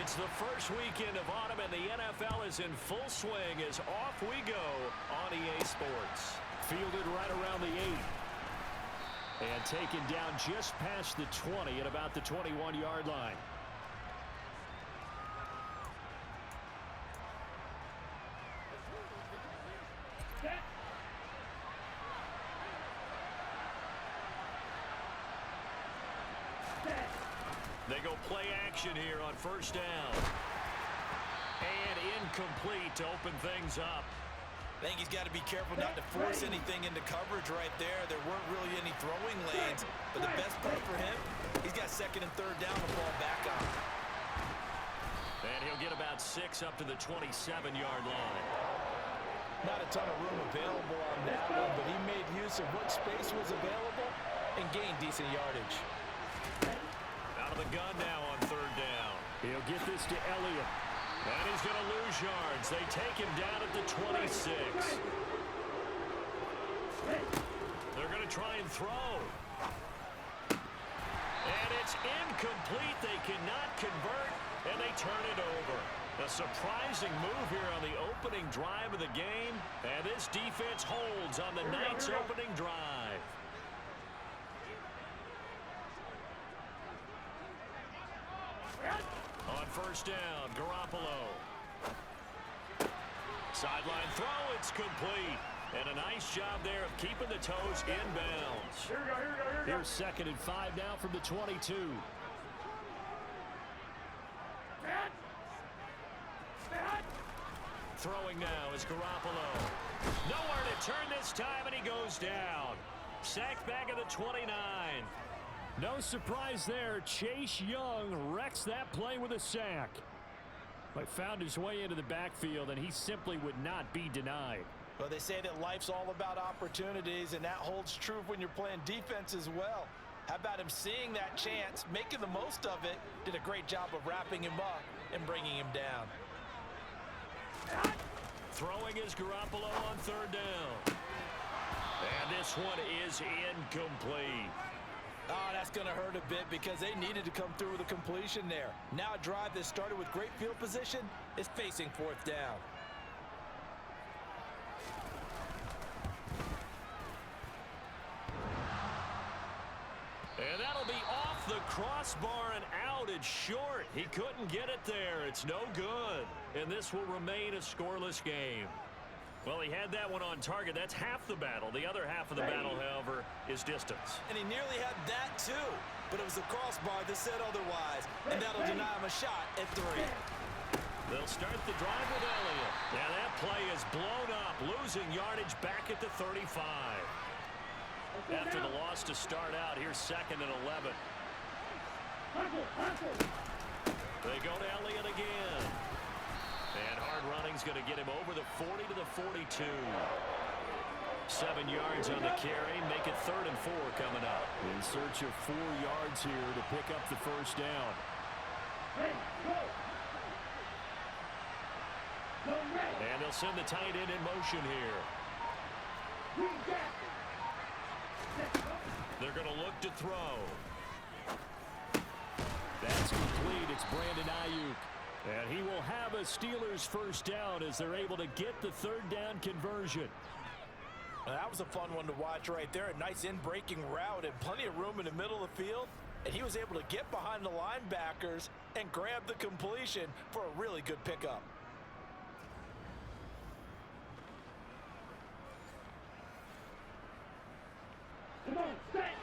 It's the first weekend of autumn, and the NFL is in full swing as off we go on EA Sports. Fielded right around the 8. And taken down just past the 20 at about the 21-yard line. They go play action here on first down. And incomplete to open things up. I think he's got to be careful not to force anything into coverage right there. There weren't really any throwing lanes. But the best play for him, he's got second and third down to fall back on. And he'll get about 6 up to the 27-yard line. Not a ton of room available on that one, but he made use of what space was available and gained decent yardage. Out of the gun now on third down. He'll get this to Elliott. And he's going to lose yards. They take him down at the 26. They're going to try and throw. And it's incomplete. They cannot convert, and they turn it over. A surprising move here on the opening drive of the game. And this defense holds on the night's opening drive. On first down, Garoppolo. Sideline throw, it's complete. And a nice job there of keeping the toes inbounds. Here's 2nd and 5 now from the 22. Throwing now is Garoppolo. Nowhere to turn this time, and he goes down. Sacked back at the 29. No surprise there. Chase Young wrecks that play with a sack. But found his way into the backfield, and he simply would not be denied. Well, they say that life's all about opportunities, and that holds true when you're playing defense as well. How about him seeing that chance, making the most of it, did a great job of wrapping him up and bringing him down. Throwing is Garoppolo on third down. And this one is incomplete. Oh, that's going to hurt a bit because they needed to come through with a completion there. Now a drive that started with great field position is facing fourth down. And that'll be off the crossbar and out. It's short. He couldn't get it there. It's no good. And this will remain a scoreless game. Well, he had that one on target. That's half the battle. The other half of the battle, however, is distance. And he nearly had that, too. But it was the crossbar that said otherwise. And that'll deny him a shot at 3. They'll start the drive with Elliott. Yeah, that play is blown up, losing yardage back at the 35. After the loss to start out, here's 2nd and 11. They go to Elliott again. And hard running's going to get him over the 40 to the 42. 7 yards on the carry. Make it 3rd and 4 coming up. In search of 4 yards here to pick up the first down. And they'll send the tight end in motion here. They're going to look to throw. That's complete. It's Brandon Ayuk. And he will have a Steelers first down as they're able to get the 3rd down conversion. That was a fun one to watch right there. A nice in-breaking route and plenty of room in the middle of the field. And he was able to get behind the linebackers and grab the completion for a really good pickup. Come on, set.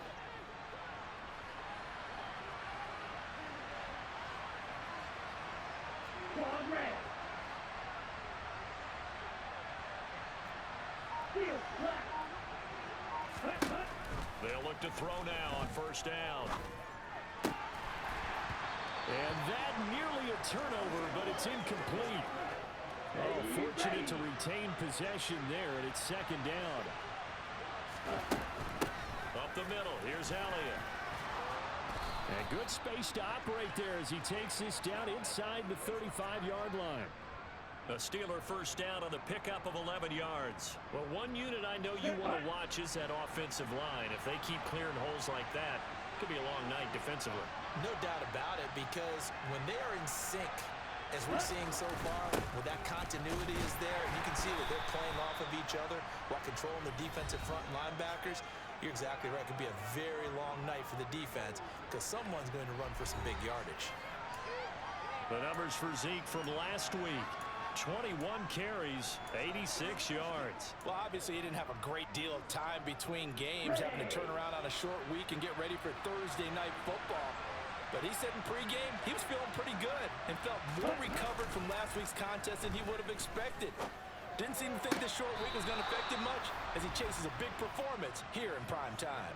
They'll look to throw now on first down. And that nearly a turnover, but it's incomplete. Oh, fortunate to retain possession there, and it's 2nd down. Up the middle, here's Elliott. And good space to operate there as he takes this down inside the 35-yard line. A Steeler first down on the pickup of 11 yards. Well, one unit I know you want to watch is that offensive line. If they keep clearing holes like that, could be a long night defensively. No doubt about it, because when they are in sync, as we're seeing so far, where that continuity is there, and you can see that they're playing off of each other while controlling the defensive front linebackers, you're exactly right. It could be a very long night for the defense because someone's going to run for some big yardage. The numbers for Zeke from last week. 21 carries, 86 yards. Well, obviously, he didn't have a great deal of time between games, having to turn around on a short week and get ready for Thursday night football. But he said in pregame he was feeling pretty good and felt more recovered from last week's contest than he would have expected. Didn't seem to think this short week was going to affect him much as he chases a big performance here in prime time.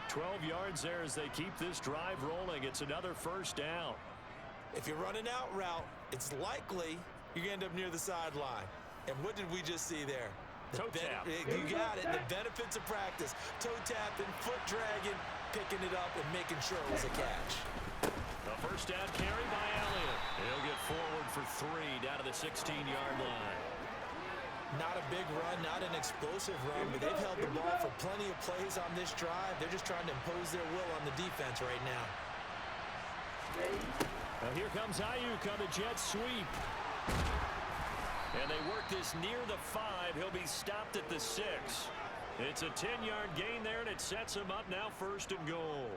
12 yards there as they keep this drive rolling. It's another first down. If you're running out route, it's likely you're going to end up near the sideline. And what did we just see there? Toe tap. You got it. The benefits of practice. Toe tapping, foot dragging, picking it up, and making sure it was a catch. The first down carry by Elliott. He'll get forward for 3 down to the 16-yard line. Not a big run, not an explosive run, but they've held the ball for plenty of plays on this drive. They're just trying to impose their will on the defense right now. Now here comes Ayuk on the jet sweep. And they work this near the 5. He'll be stopped at the 6. It's a 10-yard gain there, and it sets him up now 1st and goal.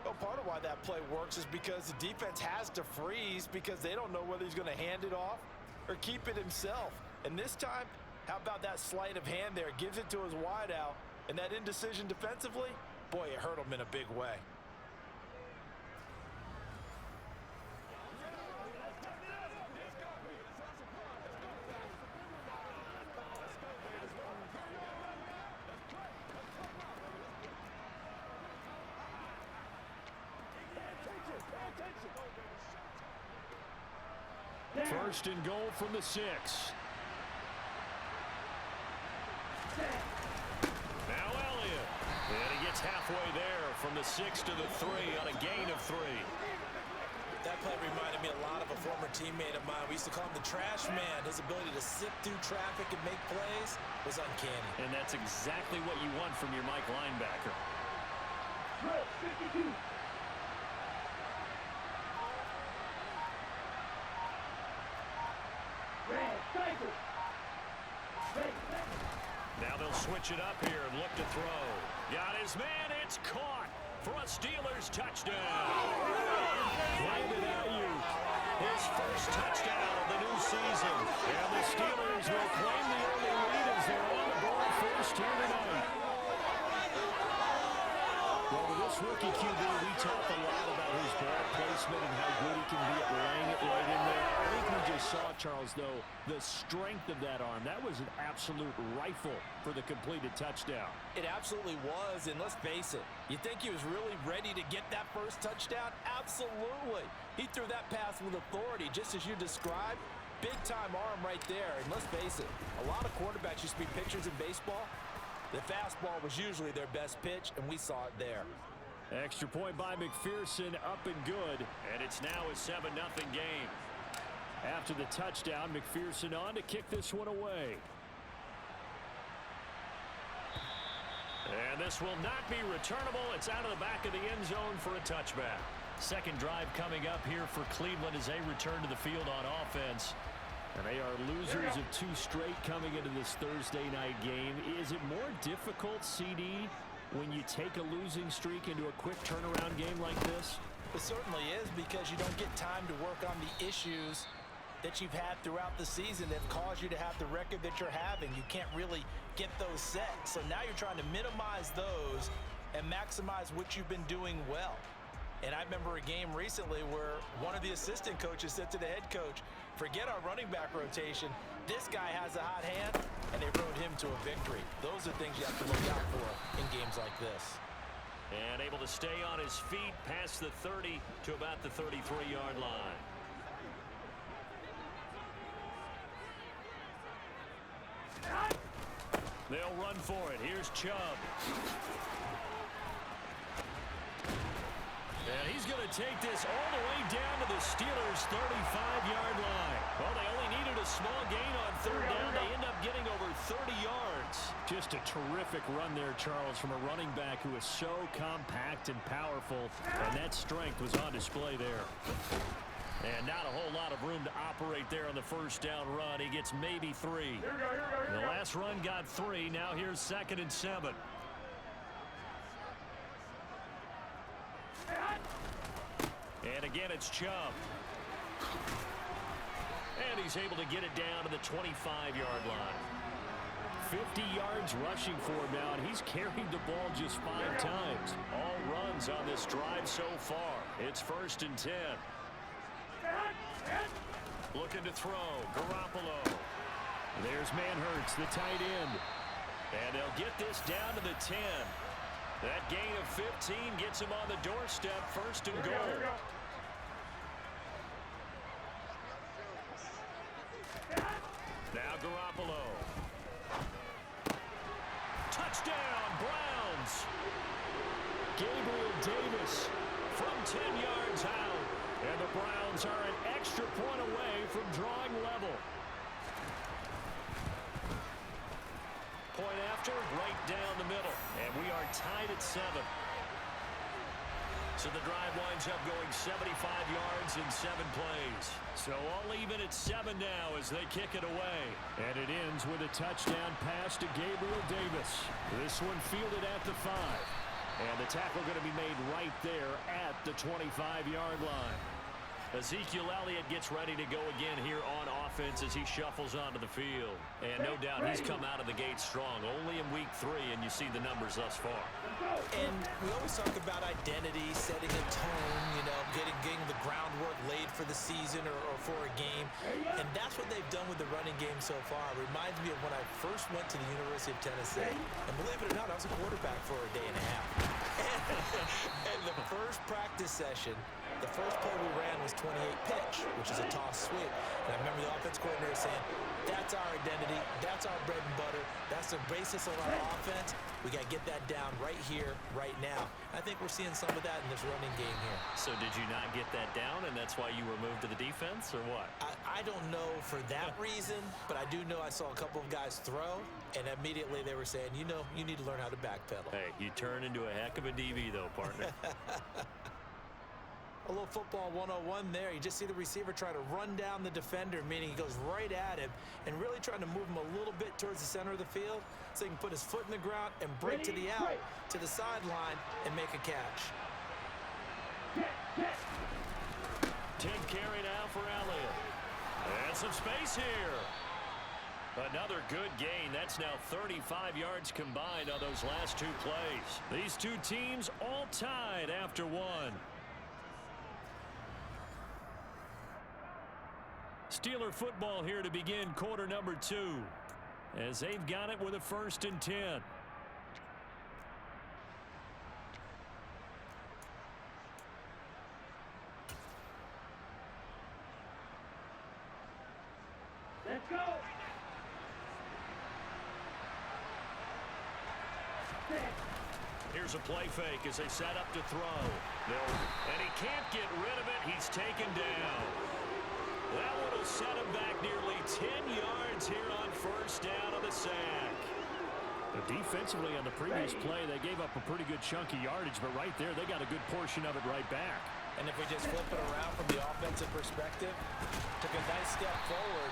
Well, part of why that play works is because the defense has to freeze because they don't know whether he's going to hand it off or keep it himself. And this time, how about that sleight of hand there? Gives it to his wideout, and that indecision defensively, boy, it hurt him in a big way. First and goal from the 6. Now Elliott. And he gets halfway there from the 6 to the 3 on a gain of 3. That play reminded me a lot of a former teammate of mine. We used to call him the trash man. His ability to sift through traffic and make plays was uncanny. And that's exactly what you want from your Mike linebacker. 52. Now they'll switch it up here and look to throw. Got his man. It's caught for a Steelers touchdown. Brandon Ayuk, his first touchdown of the new season. And the Steelers will claim the early lead as they're on the board first here tonight. Well, with this rookie QB, we talk a lot about his ball placement and how good he can be at laying it right in there. I think we just saw, Charles, though, the strength of that arm. That was an absolute rifle for the completed touchdown. It absolutely was, and let's face it, you think he was really ready to get that first touchdown? Absolutely. He threw that pass with authority, just as you described. Big-time arm right there, and let's face it, a lot of quarterbacks used to be pitchers in baseball. The fastball was usually their best pitch, and we saw it there. Extra point by McPherson, up and good, and it's now a 7-0 game. After the touchdown, McPherson on to kick this one away. And this will not be returnable. It's out of the back of the end zone for a touchback. Second drive coming up here for Cleveland as they return to the field on offense. And they are losers of 2 straight coming into this Thursday night game. Is it more difficult, CD, when you take a losing streak into a quick turnaround game like this? It certainly is, because you don't get time to work on the issues that you've had throughout the season that have caused you to have the record that you're having. You can't really get those set. So now you're trying to minimize those and maximize what you've been doing well. And I remember a game recently where one of the assistant coaches said to the head coach, forget our running back rotation. This guy has a hot hand, and they rode him to a victory. Those are things you have to look out for in games like this. And able to stay on his feet past the 30 to about the 33-yard line. They'll run for it. Here's Chubb. And he's going to take this all the way down to the Steelers' 35-yard line. Well, they only needed a small gain on third down. They end up getting over 30 yards. Just a terrific run there, Charles, from a running back who is so compact and powerful, and that strength was on display there. And not a whole lot of room to operate there on the first down run. He gets maybe 3. The last run got 3. Now here's 2nd and 7. And again, it's Chubb. And he's able to get it down to the 25-yard line. 50 yards rushing for him now, and he's carried the ball just 5 times. All runs on this drive so far. It's 1st and 10. Looking to throw. Garoppolo. There's Manhurts, the tight end. And they'll get this down to the 10. That gain of 15 gets him on the doorstep. 1st and goal. Now Garoppolo. Touchdown, Browns. Gabriel Davis from 10 yards out. And the Browns are an extra point away from drawing level. Point after, right down the middle. And we are tied at 7. So the drive winds up going 75 yards in 7 plays. So all even at 7 now as they kick it away. And it ends with a touchdown pass to Gabriel Davis. This one fielded at the 5. And the tackle going to be made right there at the 25-yard line. Ezekiel Elliott gets ready to go again here on offense as he shuffles onto the field. And no doubt he's come out of the gate strong. Only in week 3, and you see the numbers thus far. And we always talk about identity, setting a tone, getting the groundwork laid for the season or for a game. And that's what they've done with the running game so far. It reminds me of when I first went to the University of Tennessee. And believe it or not, I was a quarterback for a day and a half. And the first practice session, the first play we ran was 28 pitch, which is a toss sweep. And I remember the offense coordinator saying, that's our identity, that's our bread and butter, that's the basis of our offense. We got to get that down right here, right now. I think we're seeing some of that in this running game here. So did you not get that down, and that's why you were moved to the defense, or what? I don't know for that reason, but I do know I saw a couple of guys throw, and immediately they were saying, you need to learn how to backpedal. Hey, you turn into a heck of a DB, though, partner. A little football 101 there. You just see the receiver try to run down the defender, meaning he goes right at him and really trying to move him a little bit towards the center of the field so he can put his foot in the ground and break to the out, to the sideline, and make a catch. 10 carry now for Elliott. And some space here. Another good gain. That's now 35 yards combined on those last 2 plays. These 2 teams all tied after 1. Steeler football here to begin quarter number 2 as they've got it with a 1st and 10. Let's go. Here's a play fake as they set up to throw. And he can't get rid of it. He's taken down. That one will set him back nearly 10 yards here on 1st down on the sack. Defensively on the previous play, they gave up a pretty good chunk of yardage, but right there, they got a good portion of it right back. And if we just flip it around from the offensive perspective, took a nice step forward,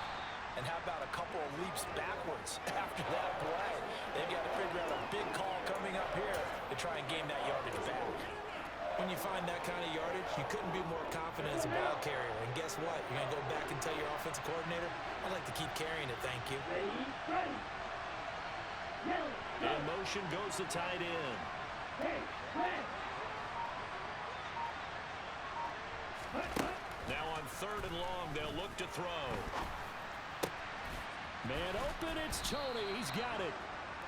and how about a couple of leaps backwards after that play? They've got to figure out a big call coming up here to try and gain that yardage back. When you find that kind of yardage, you couldn't be more confident as a ball carrier. And guess what? You're going to go back and tell your offensive coordinator, I'd like to keep carrying it, thank you. In motion goes the tight end. Now on 3rd and long, they'll look to throw. Man open, it's Tony. He's got it.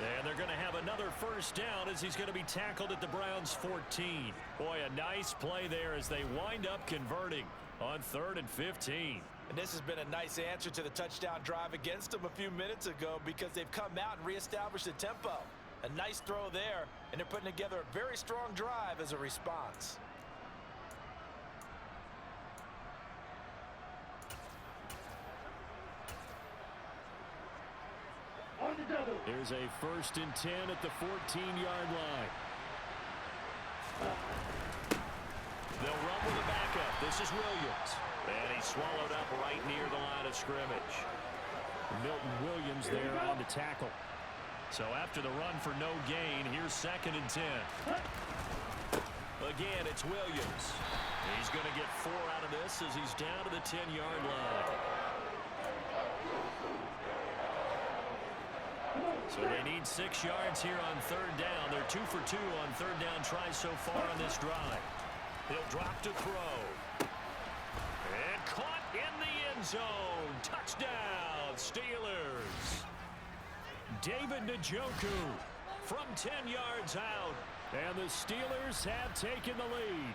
And they're going to have another 1st down as he's going to be tackled at the Browns' 14. Boy, a nice play there as they wind up converting on 3rd and 15. And this has been a nice answer to the touchdown drive against them a few minutes ago because they've come out and reestablished the tempo. A nice throw there, and they're putting together a very strong drive as a response. On the Here's a 1st and 10 at the 14-yard line. They'll run with a backup. This is Williams. And he's swallowed up right near the line of scrimmage. Milton Williams there on the tackle. So after the run for no gain, here's 2nd and 10. Again, it's Williams. He's going to get 4 out of this as he's down to the 10-yard line. So they need 6 yards here on 3rd down. They're 2 for 2 on 3rd down tries so far on this drive. He'll drop to throw. And caught in the end zone. Touchdown, Steelers. David Njoku from 10 yards out. And the Steelers have taken the lead.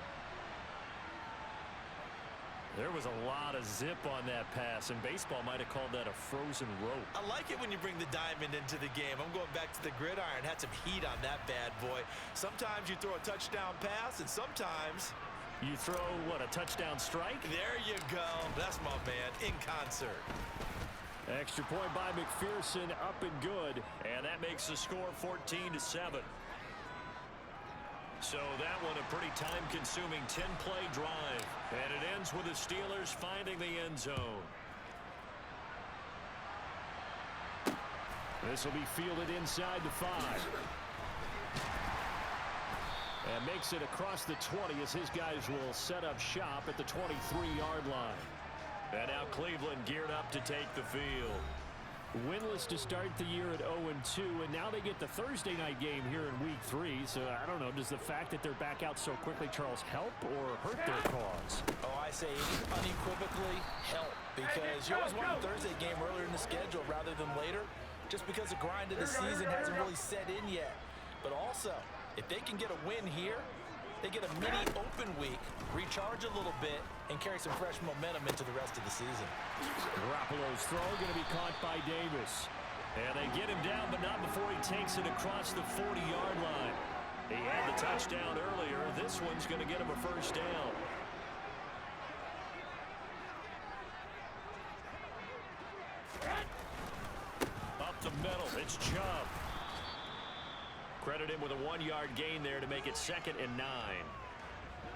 There was a lot of zip on that pass, and baseball might have called that a frozen rope. I like it when you bring the diamond into the game. I'm going back to the gridiron. Had some heat on that bad boy. Sometimes you throw a touchdown pass, and sometimes you throw, what, a touchdown strike? There you go. That's my man, in concert. Extra point by McPherson, up and good. And that makes the score 14-7. So that one a pretty time-consuming 10-play drive. And it ends with the Steelers finding the end zone. This will be fielded inside the 5. And makes it across the 20 as his guys will set up shop at the 23-yard line. And now Cleveland geared up to take the field. Winless to start the year at 0-2, and now they get the Thursday night game here in Week 3. So I don't know, does the fact that they're back out so quickly, Charles, help or hurt their cause? Oh, I say unequivocally help, because you always want a Thursday game earlier in the schedule rather than later, just because the grind of the season hasn't really set in yet. But also, if they can get a win here, they get a mini open week, recharge a little bit, and carry some fresh momentum into the rest of the season. Garoppolo's throw going to be caught by Davis. And they get him down, but not before he takes it across the 40-yard line. He had the touchdown earlier. This one's going to get him a 1st down. Up the middle, it's Chubb. Credit him with a 1-yard gain there to make it 2nd and 9.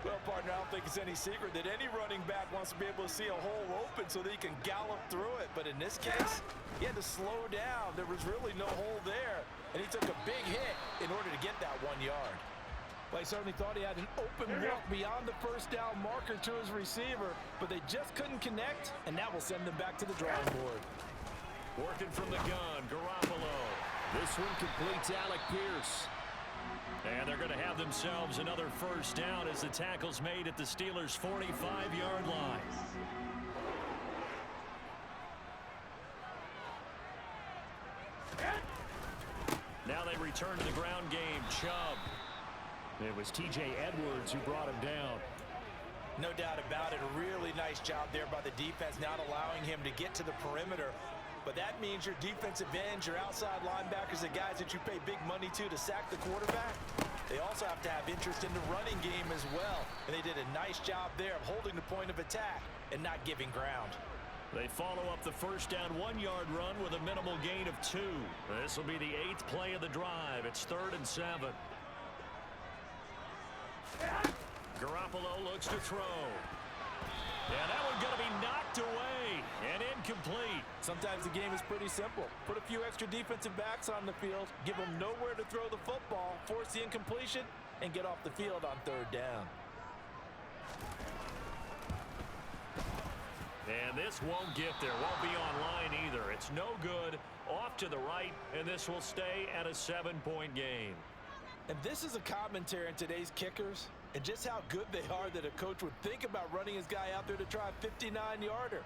Well, partner, I don't think it's any secret that any running back wants to be able to see a hole open so that he can gallop through it. But in this case, he had to slow down. There was really no hole there, and he took a big hit in order to get that 1 yard. Well, he certainly thought he had an open look beyond the 1st down marker to his receiver, but they just couldn't connect, and that will send them back to the drawing board. Working from the gun, Garoppolo. This one completes Alec Pierce. And they're going to have themselves another 1st down as the tackle's made at the Steelers' 45-yard line. Now they return to the ground game. Chubb. It was T.J. Edwards who brought him down. No doubt about it. A really nice job there by the defense, not allowing him to get to the perimeter. But that means your defensive ends, your outside linebackers, the guys that you pay big money to sack the quarterback, they also have to have interest in the running game as well. And they did a nice job there of holding the point of attack and not giving ground. They follow up the 1st down 1-yard run with a minimal gain of 2. This will be the 8th play of the drive. It's 3rd and 7. Garoppolo looks to throw. Yeah, that one's going to be knocked away and incomplete. Sometimes the game is pretty simple. Put a few extra defensive backs on the field, give them nowhere to throw the football, force the incompletion, and get off the field on 3rd down. And this won't get there. Won't be online either. It's no good. Off to the right, and this will stay at a 7-point game. And this is a commentary on today's kickers and just how good they are that a coach would think about running his guy out there to try a 59-yarder.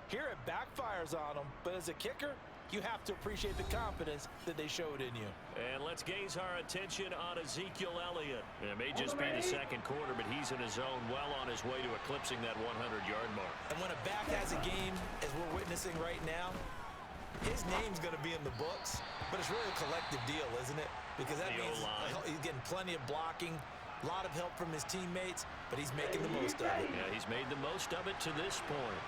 Here it backfires on him, but as a kicker, you have to appreciate the confidence that they showed in you. And let's gaze our attention on Ezekiel Elliott. It may just be the 2nd quarter, but he's in his zone, well on his way to eclipsing that 100-yard mark. And when a back has a game, as we're witnessing right now, his name's going to be in the books, but it's really a collective deal, isn't it? Because that means he's getting plenty of blocking, a lot of help from his teammates, but he's making the most of it. Yeah, he's made the most of it to this point.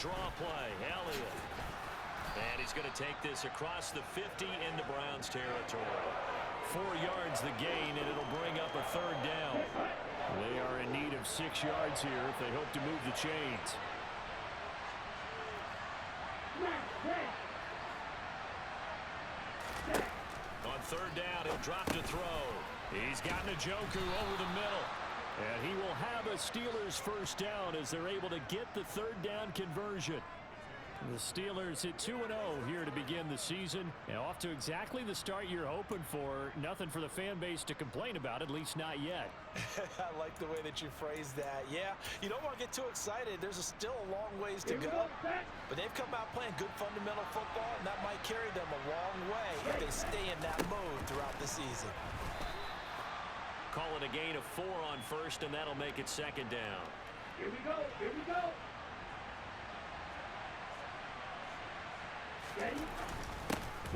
draw play. Elliott. And he's going to take this across the 50 into Browns territory. 4 yards the gain, and it'll bring up a third down. They are in need of 6 yards here if they hope to move the chains. On third down, he'll drop to throw. He's got Njoku over the middle. And he will have a Steelers first down as they're able to get the third down conversion. The Steelers at 2-0 here to begin the season. And off to exactly the start you're hoping for. Nothing for the fan base to complain about, at least not yet. I like the way that you phrased that. Yeah, you don't want to get too excited. There's still a long ways to go. But they've come out playing good fundamental football, and that might carry them a long way if they stay in that mode throughout the season. Call it a gain of 4 on first, and that'll make it second down. Here we go. Here we go.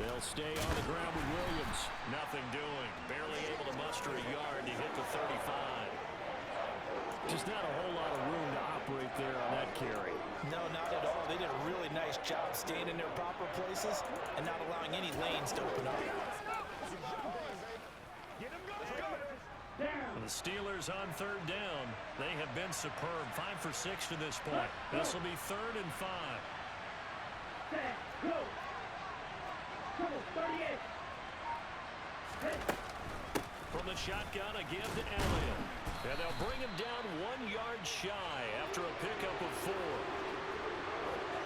They'll stay on the ground with Williams. Nothing doing. Barely able to muster a yard to hit the 35. Just not a whole lot of room to operate there on that carry. No, not at all. They did a really nice job staying in their proper places and not allowing any lanes to open up. The Steelers on third down. They have been superb. 5 for 6 to this point. This will be 3rd and 5. Go. Come on, 38. From the shotgun, a give to Elliott. And they'll bring him down 1 yard shy after a pickup of 4.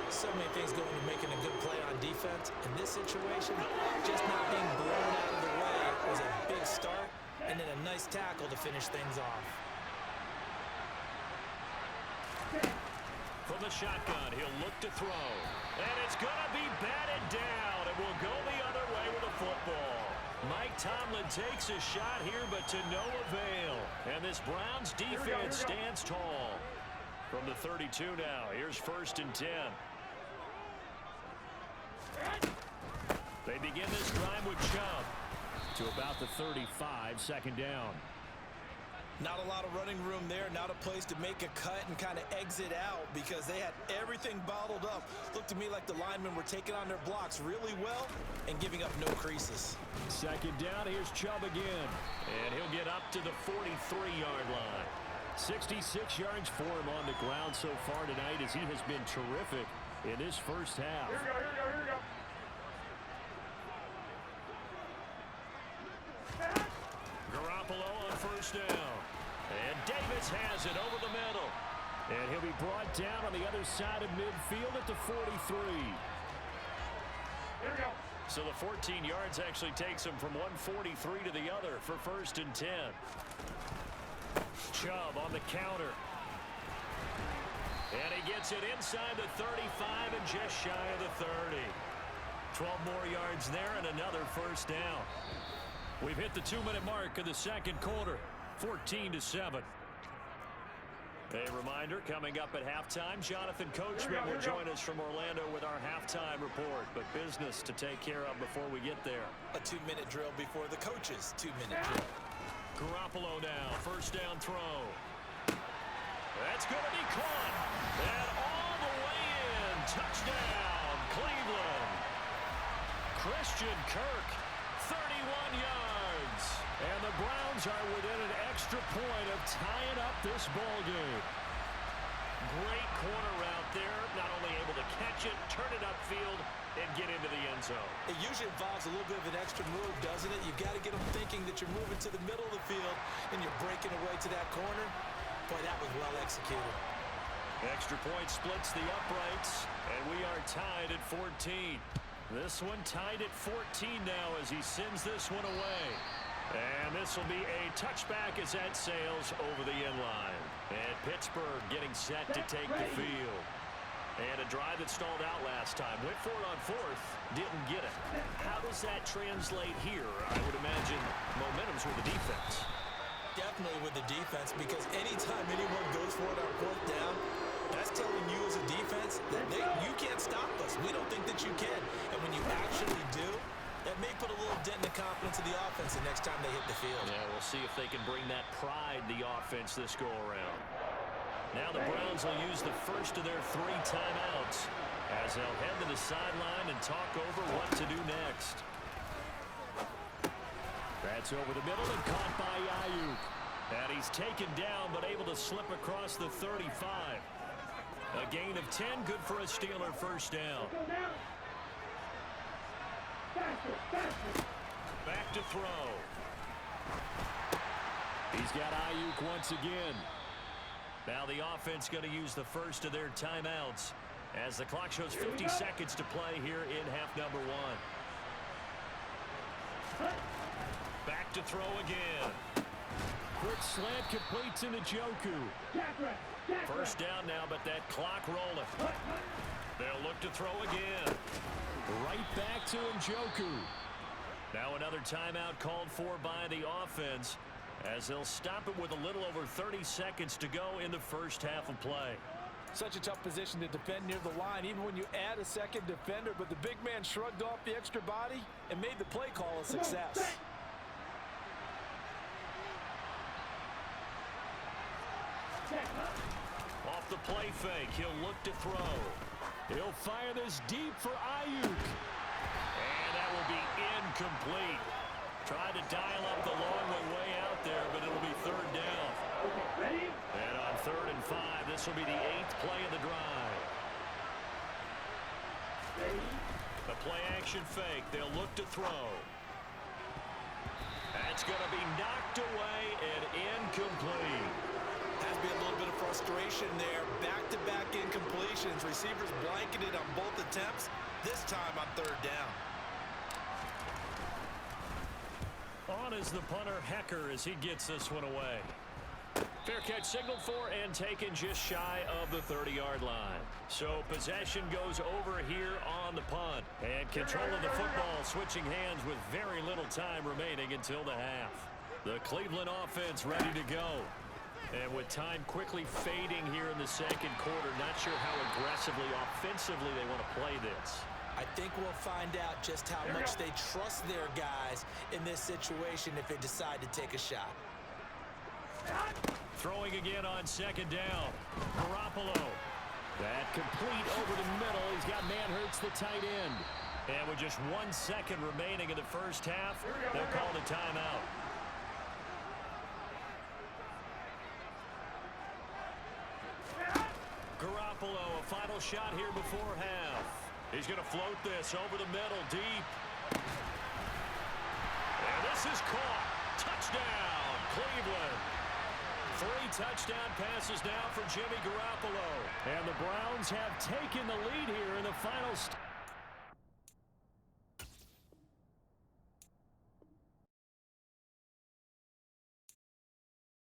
So many things go into making a good play on defense. In this situation, just not being blown out of the way was a big start, and then a nice tackle to finish things off. From the shotgun, he'll look to throw. And it's going to be batted down. It will go the other way with the football. Mike Tomlin takes a shot here, but to no avail. And this Browns defense stands tall. From the 32 now, here's 1st and 10. They begin this drive with Chubb. To about the 35, 2nd down. Not a lot of running room there, not a place to make a cut and kind of exit out because they had everything bottled up. Looked to me like the linemen were taking on their blocks really well and giving up no creases. 2nd down, here's Chubb again. And he'll get up to the 43-yard line. 66 yards for him on the ground so far tonight as he has been terrific in this first half. Here we go. Garoppolo on 1st down. And Davis has it over the middle. And he'll be brought down on the other side of midfield at the 43. Here we go. So the 14 yards actually takes him from 143 to the other for 1st and 10. Chubb on the counter. And he gets it inside the 35 and just shy of the 30. 12 more yards there and another 1st down. We've hit the 2-minute mark of the 2nd quarter. 14-7. A reminder, coming up at halftime, Jonathan Coachman will join us from Orlando with our halftime report. But business to take care of before we get there. A 2-minute drill before the coach's 2-minute drill. Garoppolo now, 1st down throw. That's going to be caught. And all the way in. Touchdown, Cleveland. Christian Kirk, 31 yards. And the Browns are within an extra point of tying up this ball game. Great corner route there. Not only able to catch it, turn it upfield, and get into the end zone. It usually involves a little bit of an extra move, doesn't it? You've got to get them thinking that you're moving to the middle of the field and you're breaking away to that corner. Boy, that was well executed. Extra point splits the uprights, and we are tied at 14. This one tied at 14 now as he sends this one away. And this will be a touchback as that sails over the end line. And Pittsburgh getting set to take the field. And a drive that stalled out last time. Went for it on 4th, didn't get it. How does that translate here? I would imagine momentum's with the defense. Definitely with the defense, because anytime anyone goes for it on 4th down, that's telling you as a defense that you can't stop us. We don't think that you can. And when you actually do, that may put a little dent in the confidence of the offense the next time they hit the field. Yeah, we'll see if they can bring that pride to the offense this go-around. Now the Browns will use the first of their 3 timeouts as they'll head to the sideline and talk over what to do next. That's over the middle and caught by Ayuk. And he's taken down but able to slip across the 35. A gain of 10, good for a Steeler first down. Back to throw. He's got Ayuk once again. Now the offense going to use the first of their timeouts as the clock shows 50 seconds to play here in half number 1. Back to throw again. Quick slant completes into Njoku. First down now, but that clock rolling. They'll look to throw again. Right back to Njoku. Now another timeout called for by the offense as they'll stop it with a little over 30 seconds to go in the first half of play. Such a tough position to defend near the line, even when you add a second defender, but the big man shrugged off the extra body and made the play call a success. Off the play fake, he'll look to throw. He'll fire this deep for Ayuk. And that will be incomplete. Tried to dial up the long way out there, but it'll be third down. And on 3rd and 5, this will be the 8th play of the drive. The play action fake, they'll look to throw. That's going to be knocked away and incomplete. Has to be a little bit of frustration there. Back-to-back incompletions. Receivers blanketed on both attempts. This time on 3rd down. On is the punter, Hecker, as he gets this one away. Fair catch signaled for and taken just shy of the 30-yard line. So possession goes over here on the punt. And control of the football switching hands with very little time remaining until the half. The Cleveland offense ready to go. And with time quickly fading here in the second quarter, not sure how aggressively, offensively they want to play this. I think we'll find out just how much they trust their guys in this situation if they decide to take a shot. Throwing again on 2nd down. Garoppolo. That complete over the middle. He's got Manhurts, the tight end. And with just 1 second remaining in the first half, they'll call the timeout. Garoppolo, a final shot here before half. He's going to float this over the middle, deep. And this is caught. Touchdown, Cleveland. 3 touchdown passes now for Jimmy Garoppolo. And the Browns have taken the lead here in the final